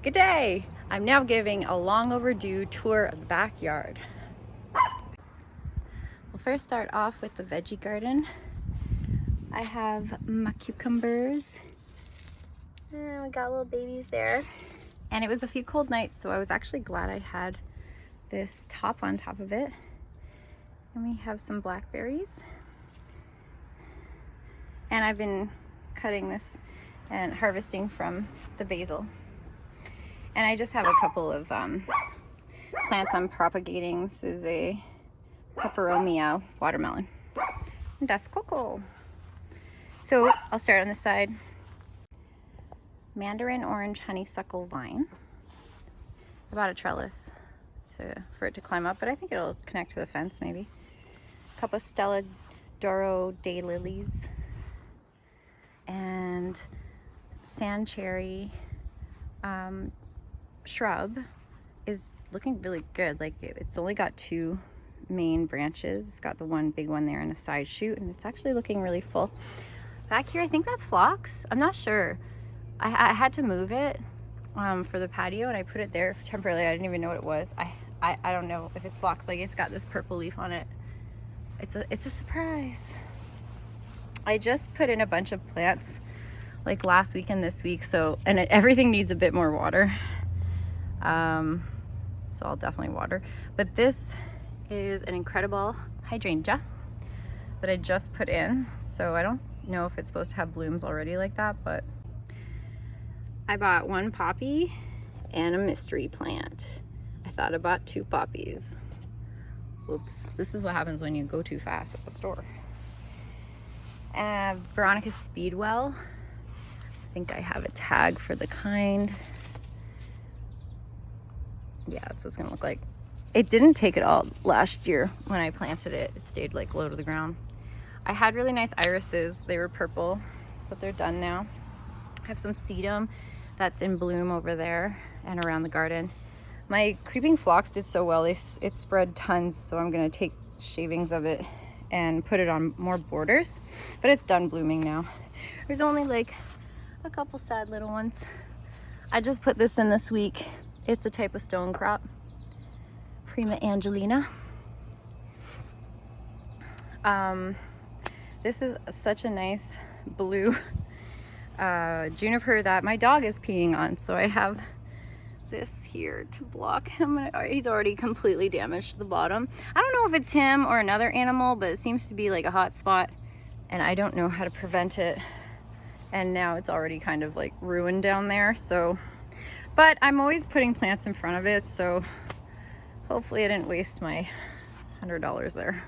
Good day! I'm now giving a long overdue tour of the backyard. We'll first start off with the veggie garden. I have my cucumbers. And we got little babies there. And it was a few cold nights, so I was actually glad I had this top on top of it. And we have some blackberries. And I've been cutting this and harvesting from the basil. And I just have a couple of plants I'm propagating. This is a peperomia watermelon. And that's cocoa. So I'll start on this side. Mandarin orange honeysuckle vine. I bought a trellis for it to climb up, but I think it'll connect to the fence maybe. A couple of Stella Doro daylilies. And sand cherry shrub is looking really good. Like it's only got two main branches. It's got the one big one there and a side shoot, and it's actually looking really full. Back here, I think that's phlox. I'm not sure. I had to move it for the patio, and I put it there temporarily. I didn't even know what it was. I don't know if it's phlox. Like it's got this purple leaf on it. It's a surprise. I just put in a bunch of plants like last week and this week, so everything needs a bit more water. So I'll definitely water. But this is an incredible hydrangea that I just put in. So I don't know if it's supposed to have blooms already like that, but I bought one poppy and a mystery plant. I thought I bought two poppies. Oops, this is what happens when you go too fast at the store. Veronica Speedwell. I think I have a tag for the kind. Yeah, that's what it's gonna look like. It didn't take it all last year when I planted it. It stayed like low to the ground. I had really nice irises. They were purple, but they're done now. I have some sedum that's in bloom over there and around the garden. My creeping phlox did so well. It spread tons, so I'm gonna take shavings of it and put it on more borders, but it's done blooming now. There's only like a couple sad little ones. I just put this in this week. It's a type of stone crop, Prima Angelina. This is such a nice blue juniper that my dog is peeing on, so I have this here to block him. He's already completely damaged the bottom. I don't know if it's him or another animal, but it seems to be like a hot spot, and I don't know how to prevent it. And now it's already kind of like ruined down there. So, but I'm always putting plants in front of it, so hopefully I didn't waste my $100 there.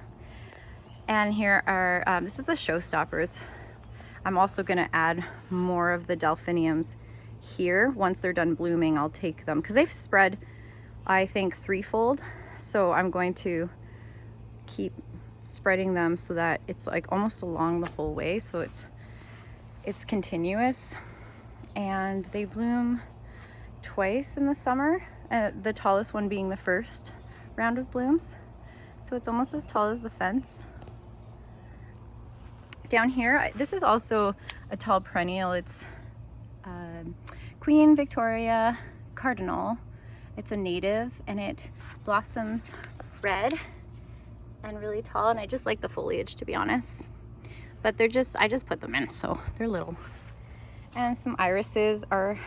And here are, this is the Showstoppers. I'm also gonna add more of the delphiniums here. Once they're done blooming, I'll take them, because they've spread, I think, threefold. So I'm going to keep spreading them so that it's like almost along the whole way. So it's continuous, and they bloom twice in the summer, the tallest one being the first round of blooms. So it's almost as tall as the fence. Down here, this is also a tall perennial. It's Queen Victoria Cardinal. It's a native, and it blossoms red and really tall, and I just like the foliage, to be honest. But I just put them in, so they're little. And some irises are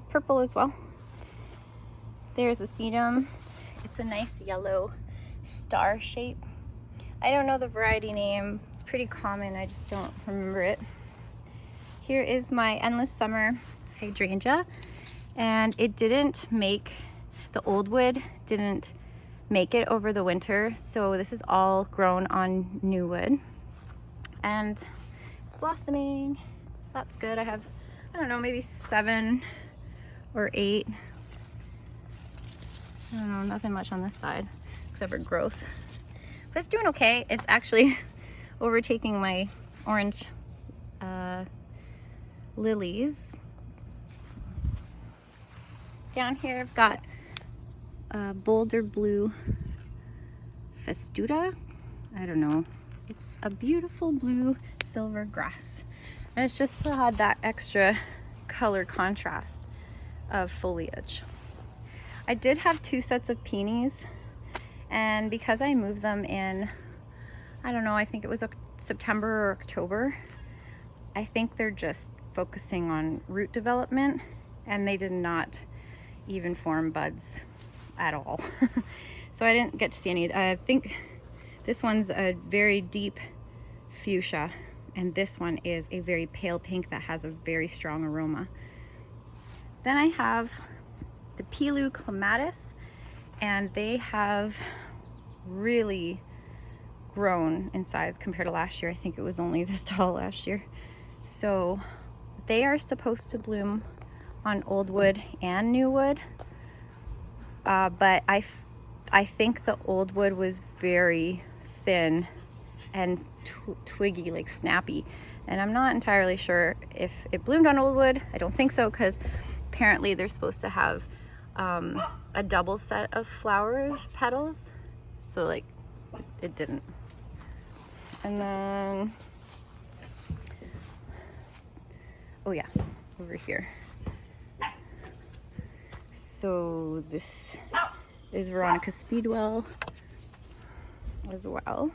purple as well. There's a sedum. It's a nice yellow star shape. I don't know the variety name. It's pretty common, I just don't remember it. Here is my endless summer hydrangea, and it didn't make, the old wood didn't make it over the winter, so this is all grown on new wood. And it's blossoming. That's good. I have, I don't know, maybe 7 or 8. I don't know, nothing much on this side except for growth. But it's doing okay. It's actually overtaking my orange lilies. Down here I've got boulder blue festuta. I don't know. It's a beautiful blue silver grass, and it's just to add that extra color contrast of foliage. I did have 2 sets of peonies, and because I moved them in, I don't know, I think it was September or October, I think they're just focusing on root development, and they did not even form buds at all. So I didn't get to see any. I think this one's a very deep fuchsia, and this one is a very pale pink that has a very strong aroma. Then I have the Pilu clematis, and they have really grown in size compared to last year. I think it was only this tall last year. So they are supposed to bloom on old wood and new wood, but I think the old wood was very thin and twiggy, like snappy, and I'm not entirely sure if it bloomed on old wood. I don't think so, because apparently they're supposed to have a double set of flower petals, so like it didn't. And then, oh yeah, over here. So this is Veronica Speedwell as well.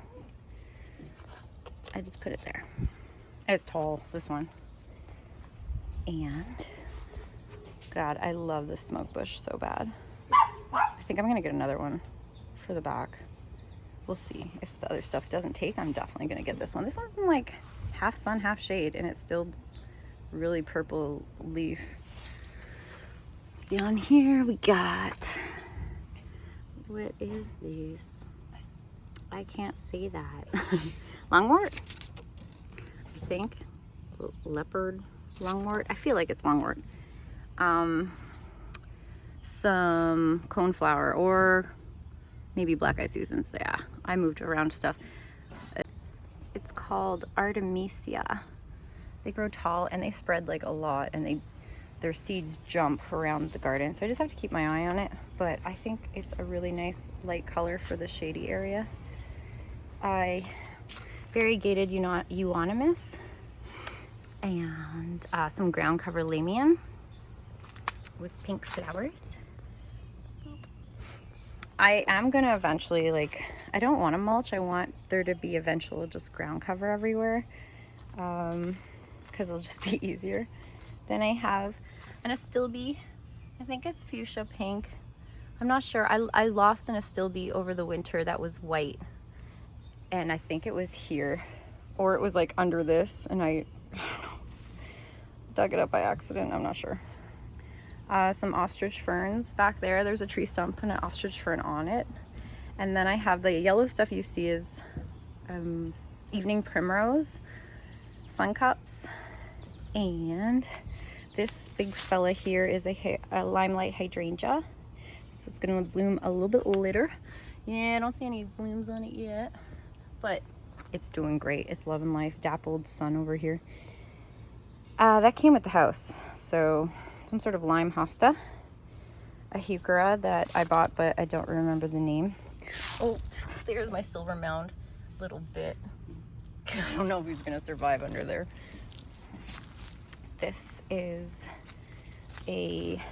I just put it there. It's tall, this one. And God, I love this smoke bush so bad. I think I'm gonna get another one for the back. We'll see. If the other stuff doesn't take, I'm definitely gonna get this one. This one's in like half sun, half shade, and it's still really purple leaf. Down here we got, what is this? I can't say that. Lungwort, I think. Leopard lungwort. I feel like it's lungwort. Some coneflower, or maybe black eye Susans. Yeah, I moved around stuff. It's called Artemisia. They grow tall and they spread like a lot, and their seeds jump around the garden, so I just have to keep my eye on it. But I think it's a really nice light color for the shady area. Variegated euonymus, and some ground cover lamian with pink flowers. I am gonna eventually, like, I don't want to mulch. I want there to be eventual just ground cover everywhere, because it'll just be easier. Then I have an astilbe. I think it's fuchsia pink. I'm not sure. I lost an astilbe over the winter that was white, and I think it was here, or it was like under this, and I don't know, dug it up by accident. I'm not sure. Some ostrich ferns back there. There's a tree stump and an ostrich fern on it. And then I have the yellow stuff you see is evening primrose, sun cups, and this big fella here is a limelight hydrangea. So it's gonna bloom a little bit later. Yeah, I don't see any blooms on it yet, but it's doing great. It's loving life. Dappled sun over here. That came with the house. So some sort of lime hosta, a heuchera that I bought, but I don't remember the name. Oh, there's my silver mound little bit. I don't know if he's gonna survive under there. This is a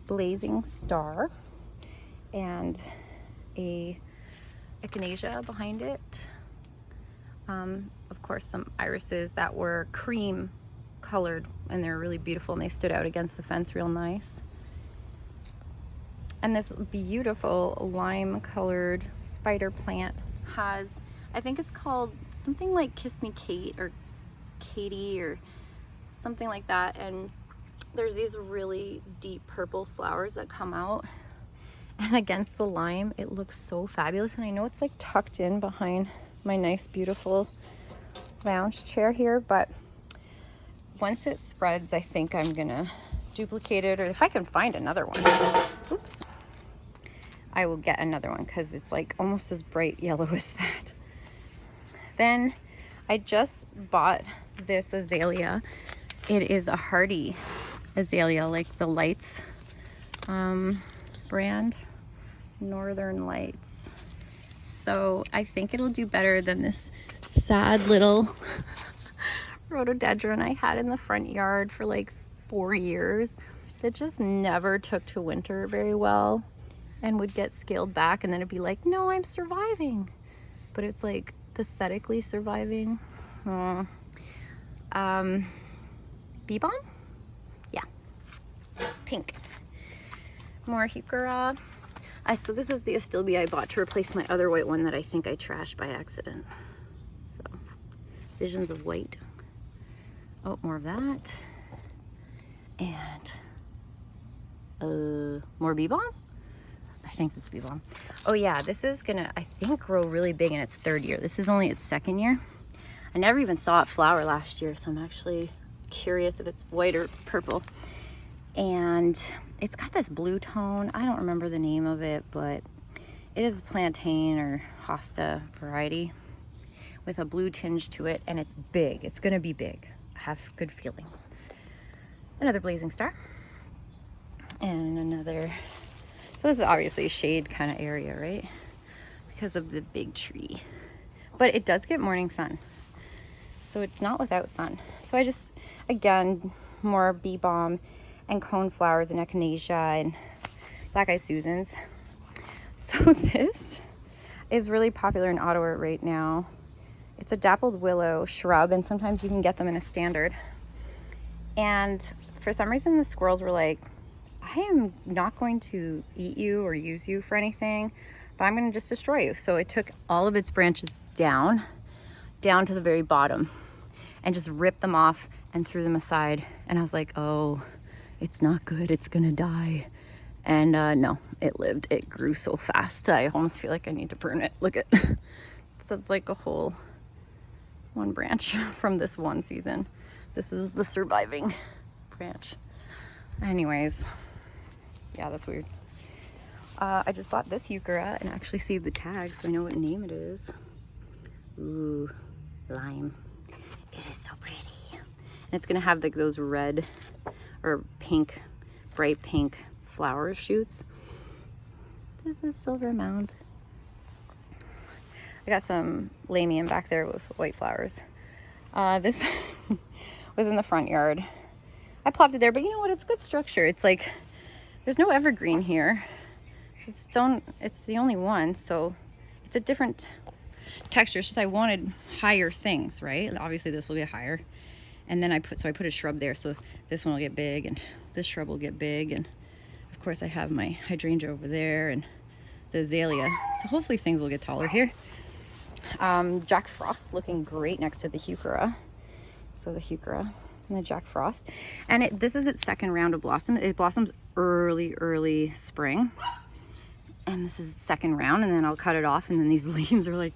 blazing star and a echinacea behind it. Of course, some irises that were cream colored, and they're really beautiful, and they stood out against the fence real nice. And this beautiful lime colored spider plant has, I think it's called something like Kiss Me Kate or Katie or something like that, and there's these really deep purple flowers that come out, and against the lime it looks so fabulous. And I know it's like tucked in behind my nice beautiful lounge chair here, but once it spreads, I think I'm gonna duplicate it, or if I can find another one, oops, I will get another one, because it's like almost as bright yellow as that. Then I just bought this azalea. It is a hardy azalea, like the Lights brand, Northern Lights. So I think it'll do better than this sad little rhododendron I had in the front yard for like 4 years that just never took to winter very well and would get scaled back, and then it'd be like, no, I'm surviving. But it's like pathetically surviving. Bee balm? Yeah. Pink. More heuchera. So this is the astilbe I bought to replace my other white one that I think I trashed by accident. So, visions of white. Oh, more of that. And more bee balm? I think it's bee balm. Oh yeah, this is gonna, I think, grow really big in its 3rd year. This is only its 2nd year. I never even saw it flower last year, so I'm actually curious if it's white or purple. And it's got this blue tone. I don't remember the name of it, but it is plantain or hosta variety with a blue tinge to it, and it's big. It's gonna be big. I have good feelings. Another blazing star. And another, so this is obviously a shade kind of area, right? Because of the big tree. But it does get morning sun, so it's not without sun. So I just, again, more bee balm and cone flowers and echinacea and black eye Susans. So this is really popular in Ottawa right now. It's a dappled willow shrub, and sometimes you can get them in a standard. And for some reason the squirrels were like, I am not going to eat you or use you for anything, but I'm going to just destroy you. So it took all of its branches down to the very bottom and just ripped them off and threw them aside. And I was like, oh, it's not good, it's gonna die. And no, it lived. It grew so fast. I almost feel like I need to burn it. Look at, that's like a whole one branch from this one season. This is the surviving branch. Anyways, yeah, that's weird. I just bought this heuchera and actually saved the tag so I know what name it is. Ooh, lime. It is so pretty. And it's gonna have like those red or pink, bright pink flower shoots. This is silver mound. I got some lamium back there with white flowers. This was in the front yard. I plopped it there, but you know what? It's good structure. It's like, there's no evergreen here. It's the only one, so it's a different texture. It's just I wanted higher things, right? Obviously this will get higher. And then I put a shrub there, so this one will get big and this shrub will get big. And of course I have my hydrangea over there and the azalea. So hopefully things will get taller here. Jack Frost looking great next to the heuchera. So the heuchera and the Jack Frost. And this is its 2nd round of blossom. It blossoms early spring. And this is the 2nd round, and then I'll cut it off, and then these leaves are like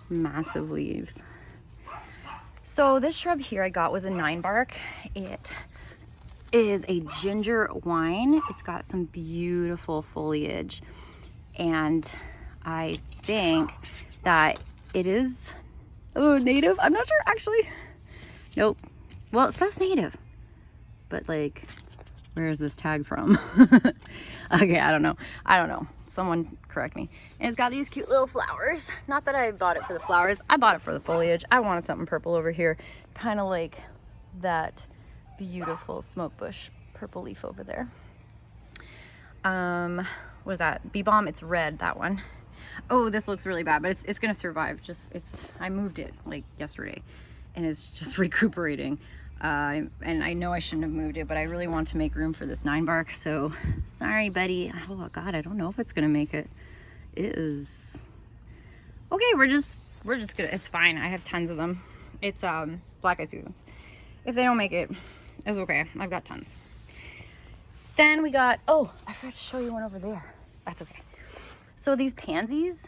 massive leaves. So this shrub here I got was a 9-bark. It is a ginger wine. It's got some beautiful foliage, and I think that it is native. I'm not sure actually. Nope. Well, it says native, but like, where is this tag from? Okay, I don't know. Someone correct me. And it's got these cute little flowers. Not that I bought it for the flowers. I bought it for the foliage. I wanted something purple over here. Kind of like that beautiful smoke bush purple leaf over there. What is that? Bee balm. It's red, that one. Oh, this looks really bad, but it's gonna survive. I moved it like yesterday and it's just recuperating. And I know I shouldn't have moved it, but I really want to make room for this 9-bark, so sorry, buddy. Oh God, I don't know if it's gonna make it. It is okay. We're just gonna, it's fine. I have tons of them. It's black eye Susans. If they don't make it, it's okay. I've got tons. Then we got, oh, I forgot to show you one over there. That's okay. So these pansies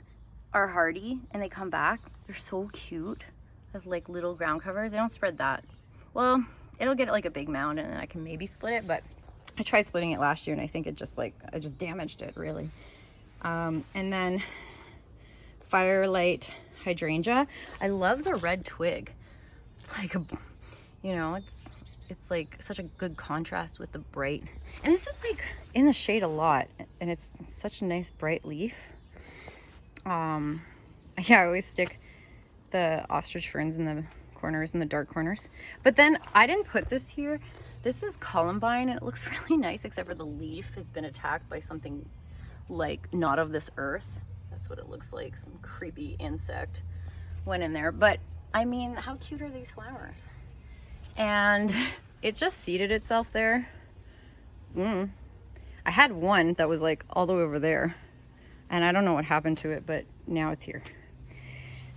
are hardy and they come back. They're so cute as like little ground covers. They don't spread that. Well, it'll get like a big mound and then I can maybe split it, but I tried splitting it last year and I think it just I just damaged it really. And then Firelight hydrangea. I love the red twig. It's like, it's like such a good contrast with the bright. And this is like in the shade a lot and it's such a nice bright leaf. Yeah, I always stick the ostrich ferns in the corners, in the dark corners. But then I didn't put this here. This is columbine and it looks really nice, except for the leaf has been attacked by something like not of this earth. That's what it looks like. Some creepy insect went in there. But I mean, how cute are these flowers? And it just seeded itself there. I had one that was like all the way over there, and I don't know what happened to it, but now it's here.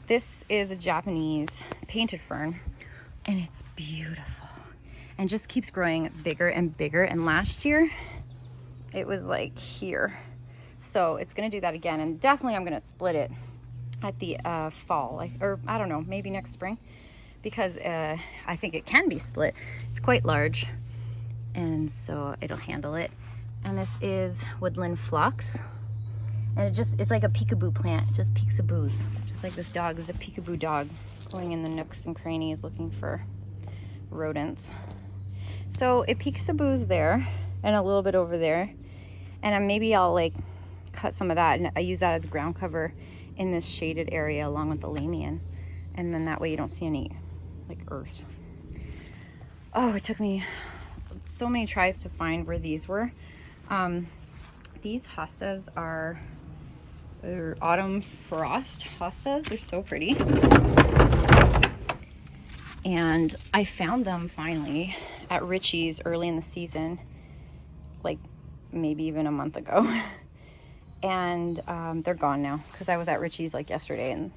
This is a Japanese painted fern, and it's beautiful and just keeps growing bigger and bigger. And last year it was like here, so it's gonna do that again. And definitely I'm gonna split it at the fall, or I don't know, maybe next spring, because I think it can be split. It's quite large, and so it'll handle it. And this is woodland phlox, and it's like a peekaboo plant. It just peekaboos, just like this dog is a peekaboo dog, going in the nooks and crannies looking for rodents. So it peekaboos there and a little bit over there, and maybe I'll like cut some of that, and I use that as ground cover in this shaded area along with the lamian, and then that way you don't see any like earth. Oh, it took me so many tries to find where these were. These hostas they're autumn frost hostas. They're so pretty. And I found them finally at Richie's early in the season, like maybe even a month ago. And they're gone now because I was at Richie's like yesterday and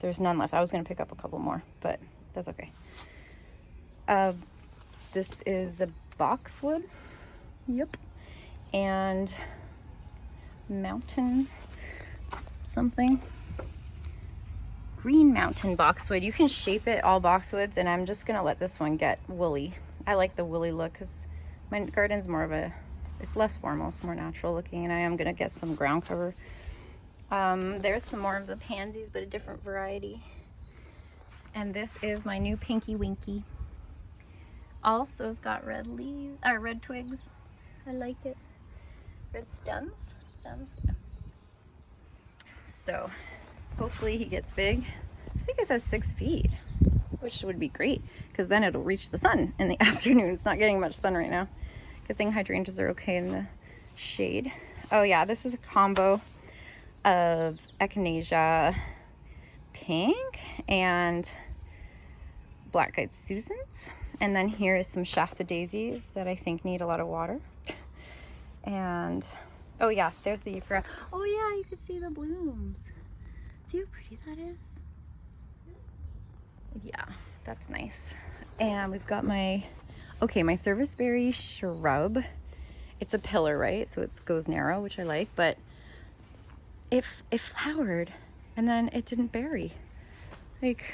there's none left. I was gonna pick up a couple more, but that's okay. This is a boxwood. Yep. And mountain something. Green mountain boxwood. You can shape it all boxwoods, and I'm just gonna let this one get woolly. I like the woolly look because my garden's more of it's less formal, it's more natural looking, and I am gonna get some ground cover. There's some more of the pansies, but a different variety. And this is my new Pinky Winky. Also, it's got red leaves, red twigs. I like it. Red stems. Yeah. So hopefully he gets big. I think it says 6 feet, which would be great because then it'll reach the sun in the afternoon. It's not getting much sun right now. Good thing hydrangeas are okay in the shade. Oh yeah, this is a combo of echinacea pink and black-eyed Susans. And then here is some Shasta daisies that I think need a lot of water. And oh yeah, there's the euphora. Oh yeah, you can see the blooms. See how pretty that is? Yeah, that's nice. And we've got my serviceberry shrub. It's a pillar, right? So it goes narrow, which I like, but it flowered and then it didn't berry. Like,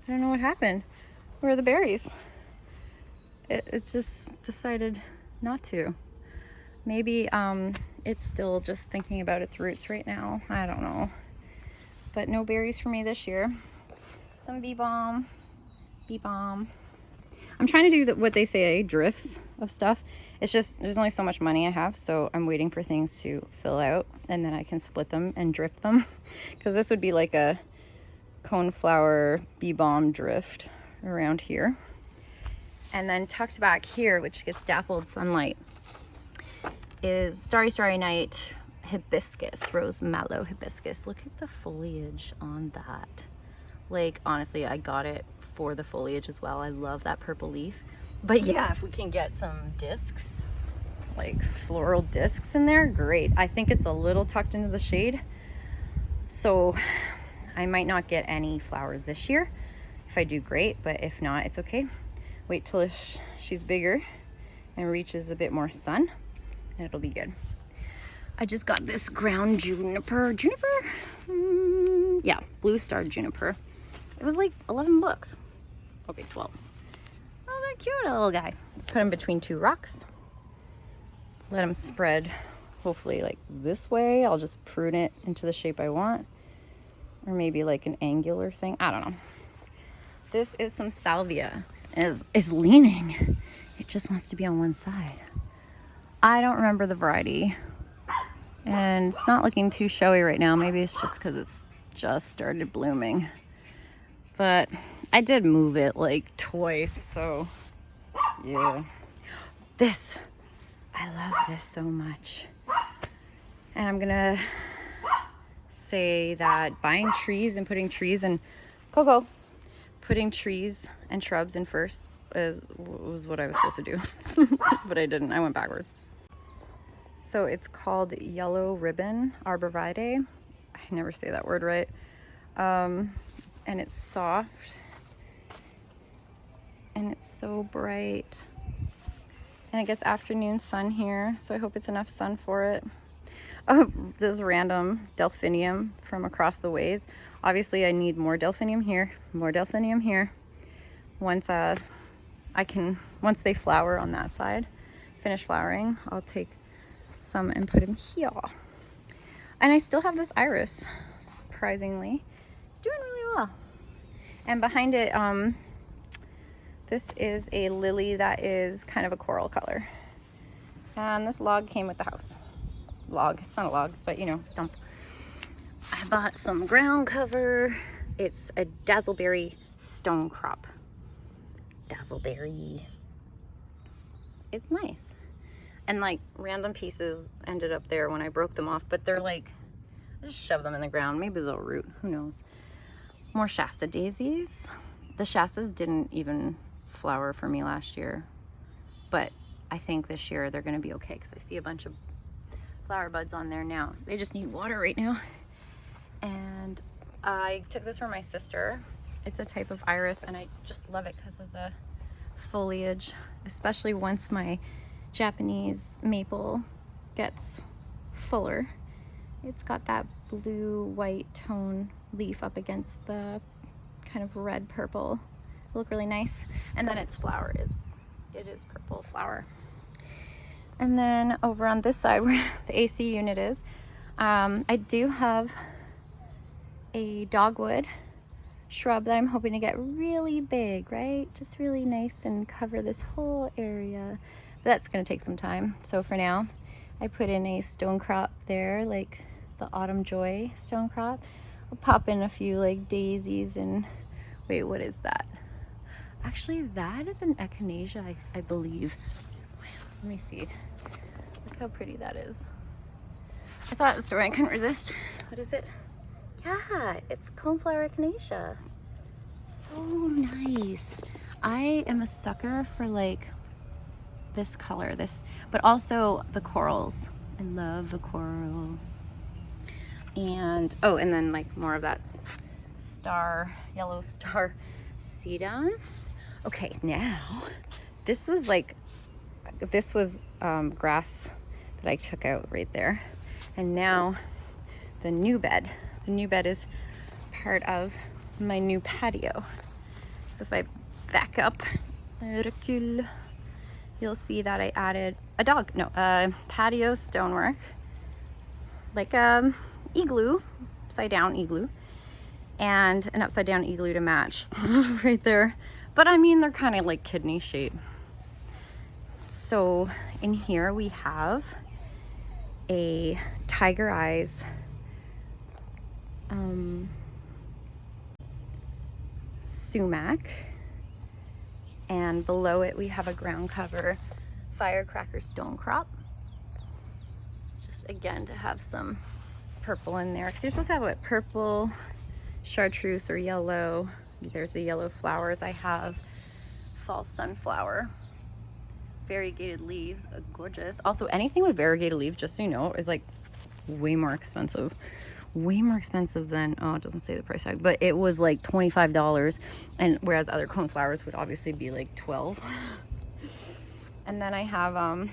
I don't know what happened. Where are the berries? It's just decided not to. Maybe it's still just thinking about its roots right now. I don't know. But no berries for me this year. Some bee balm. I'm trying to do what they say, drifts of stuff. It's just, there's only so much money I have, so I'm waiting for things to fill out, and then I can split them and drift them. Because this would be like a coneflower bee balm drift around here. And then tucked back here, which gets dappled sunlight, is Starry Night hibiscus, rose mallow hibiscus. Look at the foliage on that. Like, honestly, I got it for the foliage as well. I love that purple leaf. But yeah, if we can get some discs, like floral discs in there, great. I think it's a little tucked into the shade, so I might not get any flowers this year. If I do, great, but if not, it's okay. Wait till she's bigger and reaches a bit more sun, and it'll be good. I just got this ground juniper. Yeah, blue star juniper. It was like 11 bucks. Okay, 12. Oh, they're cute, little guy. Put them between 2 rocks. Let them spread, hopefully like this way. I'll just prune it into the shape I want. Or maybe like an angular thing. I don't know. This is some salvia. Is leaning. It just wants to be on one side. I don't remember the variety. And it's not looking too showy right now. Maybe it's just because it's just started blooming. But I did move it like twice, so yeah. This, I love this so much. And I'm gonna say that buying trees and putting trees and putting trees and shrubs in first was what I was supposed to do. But I didn't. I went backwards. So it's called yellow ribbon arborvitae. I never say that word right. And it's soft and it's so bright, and it gets afternoon sun here, so I hope it's enough sun for it. Oh, this random delphinium from across the ways. Obviously I need more delphinium here, more delphinium here. Once once they flower on that side, finish flowering, I'll take some and put them here. And I still have this iris, surprisingly. It's doing really well. And behind it, this is a lily that is kind of a coral color. And this log came with the house. Log, it's not a log, but you know, stump. I bought some ground cover. It's a dazzleberry stone crop. Dazzleberry. It's nice. And like random pieces ended up there when I broke them off, but they're like, I just shove them in the ground. Maybe they'll root, who knows. More Shasta daisies. The Shastas didn't even flower for me last year, but I think this year they're gonna be okay because I see a bunch of flower buds on there now. They just need water right now. And I took this from my sister. It's a type of iris and I just love it because of the foliage, especially once my Japanese maple gets fuller. It's got that blue white tone leaf up against the kind of red purple. It'll look really nice. And then its flower is purple flower. And then over on this side where the AC unit is, I do have a dogwood shrub that I'm hoping to get really big, right? Just really nice and cover this whole area. But that's gonna take some time. So for now, I put in a stone crop there, like the Autumn Joy stone crop. I'll pop in a few like daisies and, wait, what is that? Actually, that is an echinacea, I believe. Let me see. Look how pretty that is. I saw it at the store and I couldn't resist. What is it? Yeah, it's coneflower echinacea. So nice. I am a sucker for like this color, but also the corals. I love the coral. And oh, and then like more of that yellow star sedum. Okay, now this was grass that I took out right there, and now the new bed is part of my new patio. So if I back up, recule, you'll see that I added a patio stonework, like igloo, upside down igloo, and an upside down igloo to match right there. But I mean, they're kind of like kidney shape. So in here we have a tiger eyes sumac, and below it we have a ground cover firecracker stone crop, just again to have some purple in there, because you're supposed to have what, purple, chartreuse, or yellow. There's the yellow flowers. I have false sunflower, variegated leaves, gorgeous. Also, anything with variegated leaves, just so you know, is like way more expensive than, oh, it doesn't say the price tag, but it was like $25, and whereas other coneflowers would obviously be like $12. And then I have a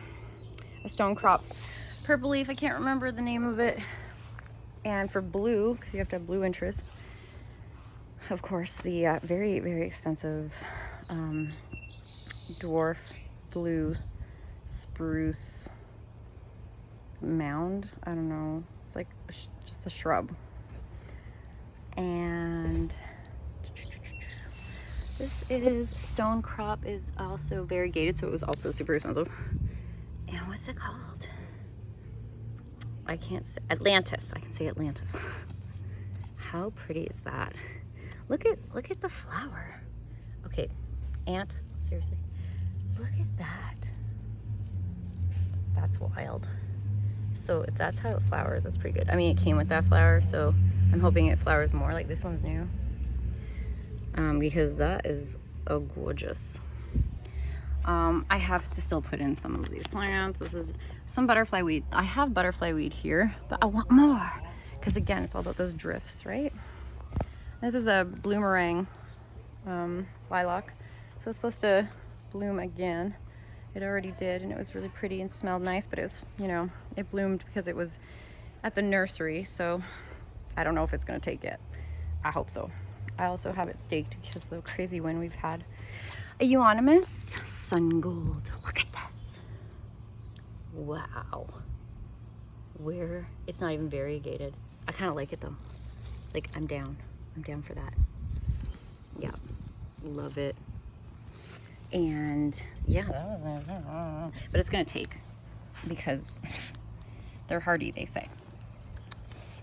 stone crop purple leaf, I can't remember the name of it. And for blue, because you have to have blue interest, of course, the very, very expensive dwarf blue spruce mound. I don't know, it's like just a shrub. And this is stone crop, is also variegated, so it was also super expensive. And what's it called? I can't say Atlantis. I can say Atlantis. How pretty is that? Look at the flower. Okay, seriously, look at that. It's wild. So if that's how it flowers, that's pretty good. I mean, it came with that flower, so I'm hoping it flowers more. Like this one's new. Because that is a gorgeous. I have to still put in some of these plants. This is some butterfly weed. I have butterfly weed here, but I want more. Because again, it's all about those drifts, right? This is a bloomerang lilac. So it's supposed to bloom again. It already did, and it was really pretty and smelled nice, but it was, you know, it bloomed because it was at the nursery, so I don't know if it's gonna take it. I hope so. I also have it staked because of the crazy wind we've had. A euonymus sun gold. Look at this. Wow. Where it's not even variegated. I kind of like it though. Like I'm down for that. Yeah, love it. And yeah, that was it. But it's gonna take because they're hardy, they say.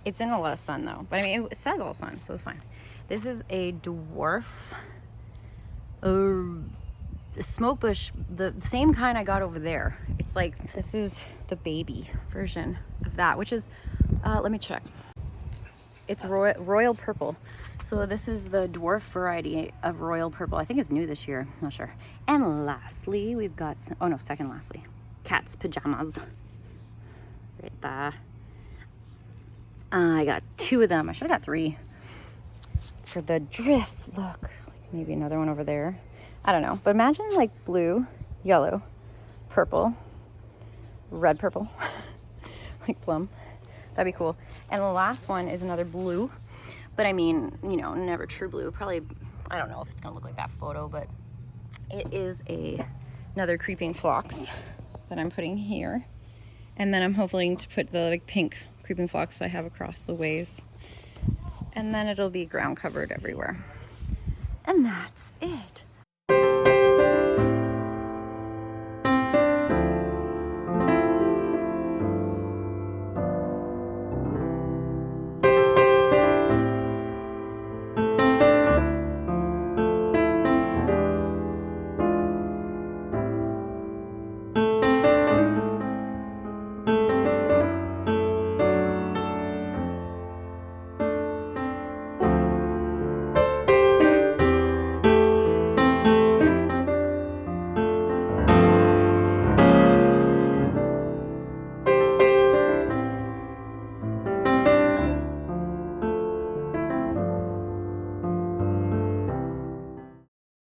It's in a lot of sun though, but I mean it says all sun, so it's fine. This is a dwarf smoke bush, the same kind I got over there. It's like, this is the baby version of that, which is let me check. It's royal purple. So this is the dwarf variety of royal purple. I think it's new this year, not sure. And lastly, we've got some, oh no, second lastly, cat's pajamas. Right there. I got 2 of them. I should have got 3 for the drift. Look, maybe another one over there. I don't know, but imagine like blue, yellow, purple, red purple, like plum. That'd be cool. And the last one is another blue, but I mean, you know, never true blue. Probably, I don't know if it's gonna look like that photo, but it is another creeping phlox that I'm putting here. And then I'm hoping to put the like pink creeping phlox I have across the ways. And then it'll be ground covered everywhere. And that's it.